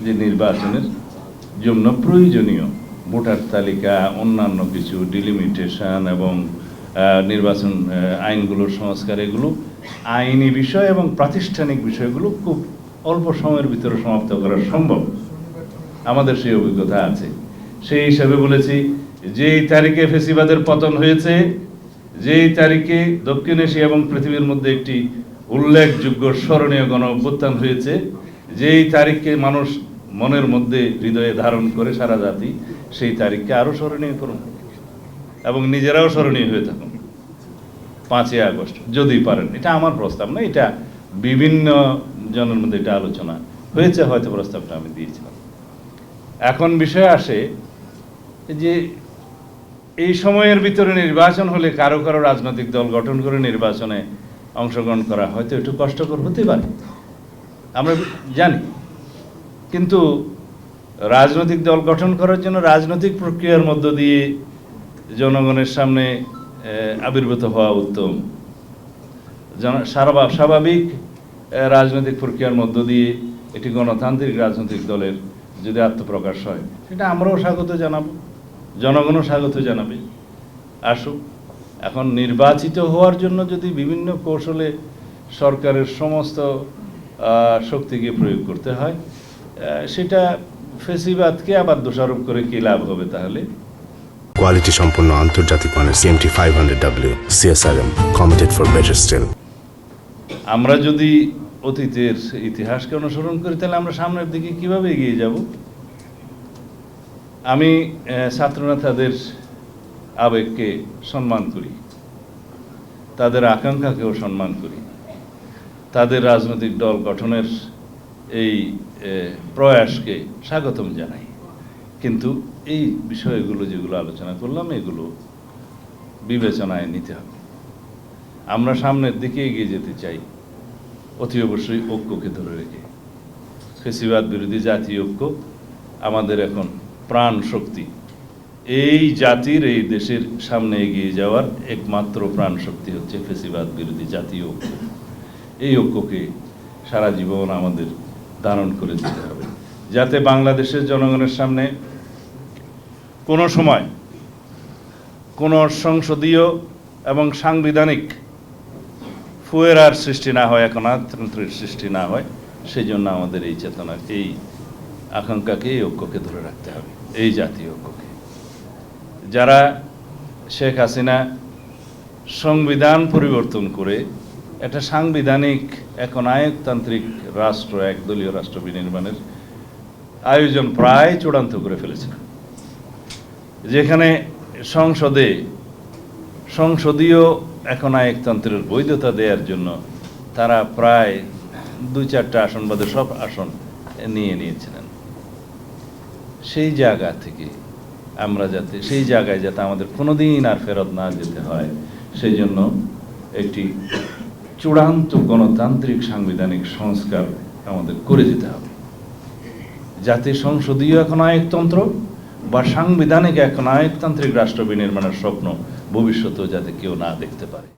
যে নির্বাচনের জন্য প্রয়োজনীয় ভোটার তালিকা, অন্যান্য কিছু ডিলিমিটেশন এবং নির্বাচন আইনগুলোর সংস্কার, এগুলো আইনি বিষয় এবং প্রাতিষ্ঠানিক বিষয়গুলো খুব অল্প সময়ের ভিতরে সমাপ্ত করা সম্ভব। আমাদের সেই অভিজ্ঞতা আছে। সেই হিসাবে বলেছি, যেই তারিখে ফেসিবাদের পতন হয়েছে, যেই তারিখে দক্ষিণ এশিয়া এবং পৃথিবীর মধ্যে একটি উল্লেখযোগ্য স্মরণীয় গণ অভ্যুত্থান হয়েছে, যেই তারিখকে মানুষ মনের মধ্যে হৃদয়ে ধারণ করে সারা জাতি, সেই তারিখকে আরও স্মরণীয় করুন এবং নিজেরাও স্মরণীয় হয়ে থাকুন 5ই আগস্ট যদি পারেন। এটা আমার প্রস্তাব না, এটা বিভিন্ন জনের মধ্যে এটা আলোচনা হয়েছে, হয়তো প্রস্তাবটা আমি দিয়েছিলাম। এখন বিষয় আসে যে এই সময়ের ভিতরে নির্বাচন হলে কারো কারো রাজনৈতিক দল গঠন করে নির্বাচনে অংশগ্রহণ করা হয়তো একটু কষ্টকর হতে পারে, আমরা জানি। কিন্তু রাজনৈতিক দল গঠন করার জন্য রাজনৈতিক প্রক্রিয়ার মধ্য দিয়ে জনগণের সামনে আবির্ভূত হওয়া উত্তম। স্বাভাবিক রাজনৈতিক প্রক্রিয়ার মধ্য দিয়ে একটি গণতান্ত্রিক রাজনৈতিক দলের যদি আত্মপ্রকাশ হয়, সেটা আমরাও স্বাগত জানাবো, জনগণও স্বাগত জানাবে। আসুক। এখন নির্বাচিত হওয়ার জন্য যদি বিভিন্ন কৌশলে সরকারের সমস্ত শক্তিকে প্রয়োগ করতে হয়, সেটা ফেসিবাদকে আবার দোষারোপ করে কি লাভ হবে? তাহলে কোয়ালিটি সম্পন্ন আন্তর্জাতিক মানের CMT 500W CSRM committed for better still. আমরা যদি অতীতের ইতিহাসকে অনুসরণ করি, তাহলে আমরা সামনের দিকে কিভাবে এগিয়ে যাব? আমি ছাত্রনেতাদের আবেগকে সম্মান করি, তাদের আকাঙ্ক্ষাকেও সম্মান করি, তাদের রাজনৈতিক দল গঠনের এই প্রয়াসকে স্বাগতম জানাই। কিন্তু এই বিষয়গুলো যেগুলো আলোচনা করলাম, এগুলো বিবেচনায় নিতে হবে। আমরা সামনের দিকে এগিয়ে যেতে চাই অতি অবশ্যই ঐক্যকে ধরে রেখে। ফেসিবাদ বিরোধী জাতীয় ঐক্য আমাদের এখন প্রাণ শক্তি। এই জাতির, এই দেশের সামনে এগিয়ে যাওয়ার একমাত্র প্রাণ শক্তি হচ্ছে ফেসিবাদ বিরোধী জাতীয় ঐক্য। এই ঐক্যকে সারা জীবন আমাদের ধারণ করে যেতে হবে, যাতে বাংলাদেশের জনগণের সামনে কোনো সময় কোনো সংসদীয় এবং সাংবিধানিক ফুয়েরার সৃষ্টি না হয়, একনায়কতন্ত্রের সৃষ্টি না হয়। সেই জন্য আমাদের এই চেতনা, এই আকাঙ্ক্ষাকে, এই ঐক্যকে ধরে রাখতে হবে, এই জাতীয় ঐক্যকে। যারা শেখ হাসিনা সংবিধান পরিবর্তন করে একটা সাংবিধানিক একনায়কতান্ত্রিক রাষ্ট্র, একদলীয় রাষ্ট্র বিনির্মাণের আয়োজন প্রায় চূড়ান্ত করে ফেলেছেন, যেখানে সংসদীয় একনায়কতন্ত্রের বৈধতা দেওয়ার জন্য তারা প্রায় 2-4টা আসন বাদে সব আসন নিয়েছিলেন। সেই জায়গা থেকে আমরা যাতে, সেই জায়গায় যাতে আমাদের কোনোদিন আর ফেরত না যেতে হয়, সেই জন্য একটি চূড়ান্ত গণতান্ত্রিক সাংবিধানিক সংস্কার আমাদের করে যেতে হবে, যাতে সংসদীয় একনায়কতন্ত্র বা সাংবিধানিক একনায়কতান্ত্রিক রাষ্ট্র বিনির্মাণের স্বপ্ন ভবিষ্যতেও যাতে কেউ না দেখতে পারে।